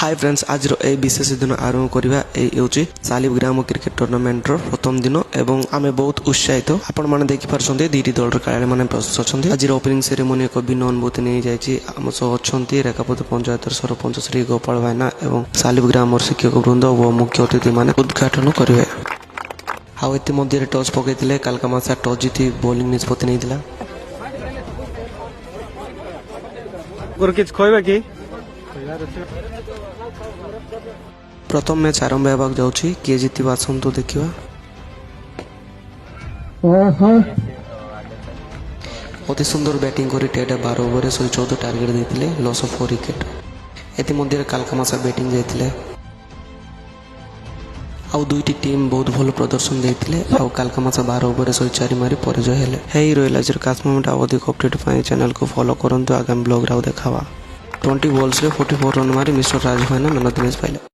Hi friends आज ए विशेष दिन आरंभ करवा शालिग्राम क्रिकेट टूर्नामेंट प्रथम दिन एवं आम बहुत उत्साहित आपण मैंने देखिपारे दुईटी दल खेला मैंने प्रस्तुत अच्छा आज ओपनिंग सेरेमनी एक भिन्न अनुभूति नहीं जाइए रेखापत पंचायत सरपंच श्री गोपाल भाईना और शालिग्राम शिक्षक वृंद और मुख्य अतिथि मैंने उद्घाटन करेंगे। आउ इतिमध्य टॉस पकई कालकामासा टॉस जीति बॉलिंग निष्पत्ति नहीं प्रथम मैच आरंभ होगा जाऊँगी किए जीत आसतु देखा अति सुंदर बैटिंग कर टेड 12 ओवर 114 टार्गेट देते लॉस ऑफ 4 विकेट एमध्य कालकामासा बैटिंग जाते आउ दुईटी टीम बहुत भल प्रदर्शन देते आउ कालकामासा 12 ओवर 104 मारी पराजय हेले हे रहा आज काश मोमेंट आउ अधिक अपडेट चैनल को फॉलो करूँ आगामी ब्लॉग देखा 20 बॉल्स 44 रन मारी मिस्टर राज भाईना मैन ऑफ द मैच पाइले।